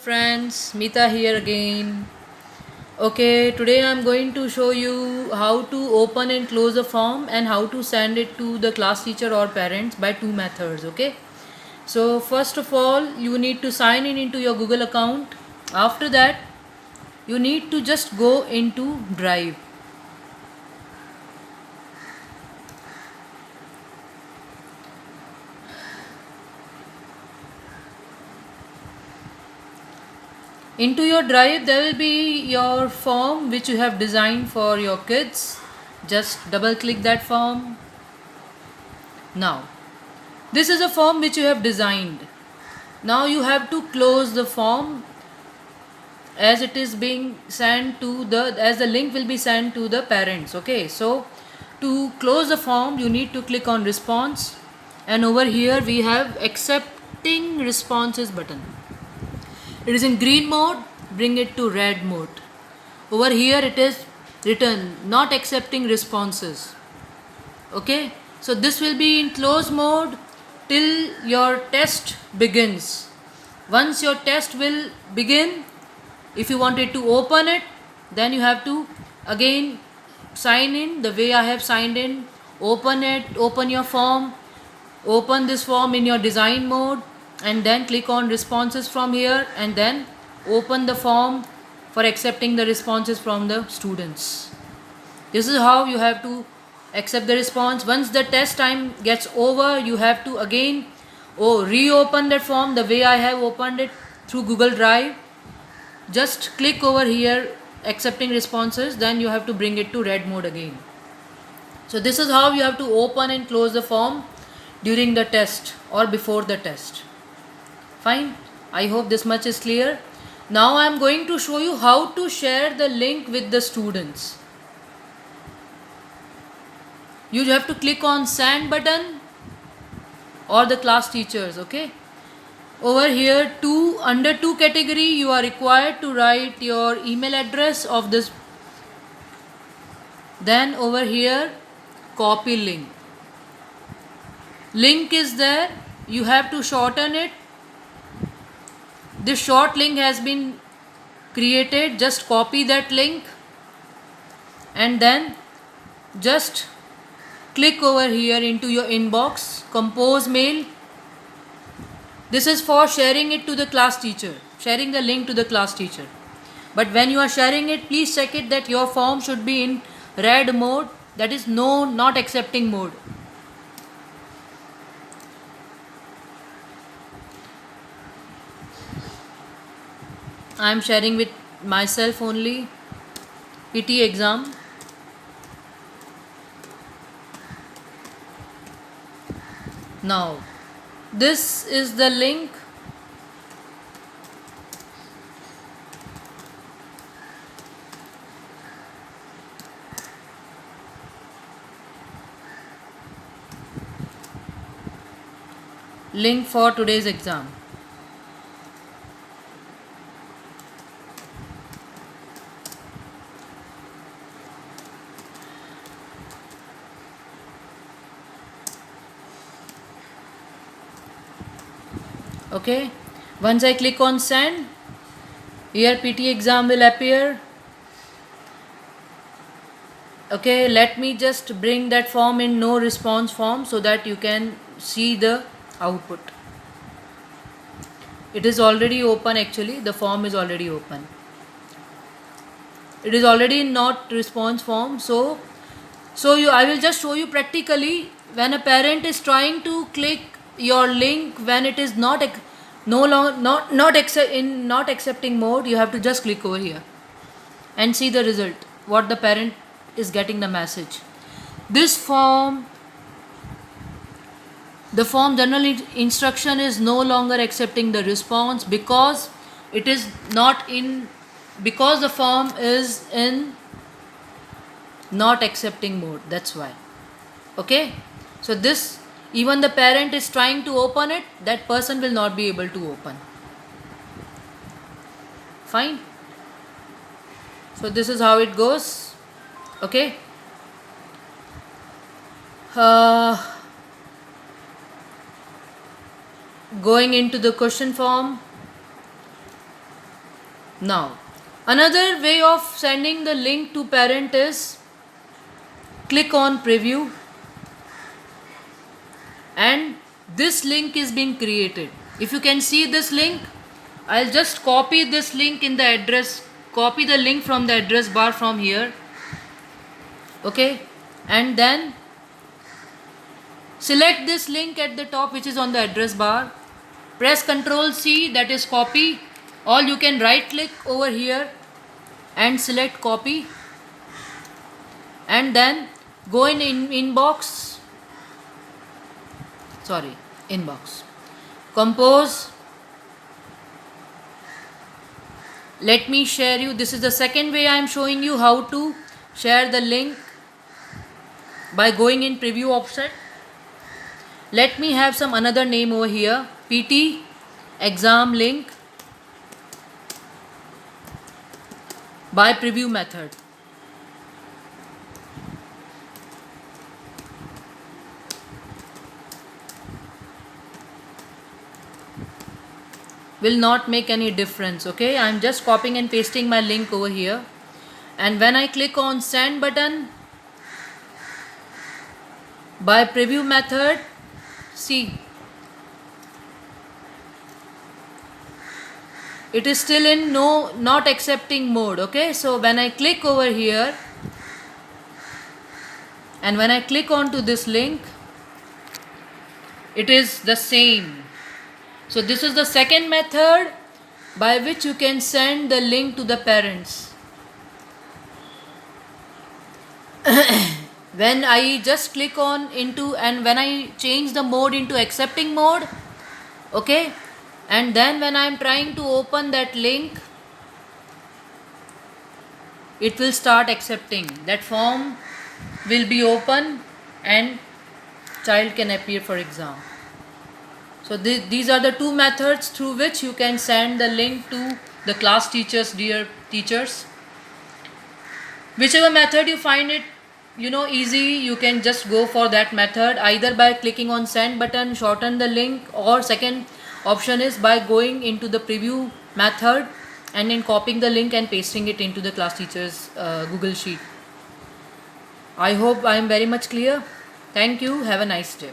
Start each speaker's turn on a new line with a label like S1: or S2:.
S1: friends, Mita here again. Okay, today I'm going to show you how to open and close a form and how to send it to the class teacher or parents by two methods. Okay, so first of all, you need to sign in into your Google account. After that, you need to just go into Drive. Into your Drive, there will be your form which you have designed for your kids. Just double click that form. Now, this is a form which you have designed. Now you have to close the form as it is being sent to the link will be sent to the parents. Okay, so to close the form you need to click on response, and over here we have accepting responses button. It is in green mode, bring it to red mode. Over here it is written not accepting responses. Okay, so this will be in close mode till your test begins. Once your test will begin, if you wanted to open it, then you have to again sign in the way I have signed in. Open it, open your form, open this form in your design mode, and then click on responses from here, and then open the form for accepting the responses from the students. This is how you have to accept the response. Once the test time gets over, you have to again reopen that form the way I have opened it through Google Drive. Just click over here accepting responses, then you have to bring it to red mode again. So this is how you have to open and close the form during the test or before the test. Fine, I hope this much is clear. Now I am going to show you how to share the link with the students. You have to click on send button or the class teachers. Okay, over here under two category you are required to write your email address of this. Then over here copy link is there, you have to shorten it. This short link has been created, just copy that link and then just click over here into your inbox, compose mail. This is for sharing it to the class teacher, sharing the link to the class teacher. But when you are sharing it, please check it that your form should be in red mode, that is no not accepting mode. I am sharing with myself only. PT exam. Now, this is the link. Link for today's exam. Okay, once I click on send, here PT exam will appear. Okay, let me just bring that form in no response form so that you can see the output. It is already open, actually the form is already open. It is already not response form. So I will just show you practically when a parent is trying to click your link, when it is not accepting mode, you have to just click over here and see the result, what the parent is getting the message. This form, the form general instruction is no longer accepting the response because it is not in, because the form is in not accepting mode, that's why. Okay, so this, even the parent is trying to open it, that person will not be able to open. Fine, so this is how it goes. Okay, going into the question form, Now, another way of sending the link to parent is click on preview, and this link is being created. If you can see this link, I'll just copy this link in the address, copy the link from the address bar from here, okay, and then select this link at the top which is on the address bar, press Ctrl C, that is copy, or you can right click over here and select copy, and then go in inbox, compose. Let me share you, this is the second way I am showing you how to share the link by going in preview option. Let me have some another name over here, PT exam link by preview method. Will not make any difference, okay. I am just copying and pasting my link over here, and when I click on send button by preview method, see, it is still in not accepting mode, okay. So when I click over here and when I click onto this link, it is the same. So this is the second method by which you can send the link to the parents. When I just click on into, and when I change the mode into accepting mode, okay, and then when I am trying to open that link, it will start accepting. That form will be open and child can appear for exam. So these are the two methods through which you can send the link to the class teachers, dear teachers. Whichever method you find it easy, you can just go for that method, either by clicking on send button, shorten the link, or second option is by going into the preview method and then copying the link and pasting it into the class teachers Google Sheet. I hope I am very much clear. Thank you. Have a nice day.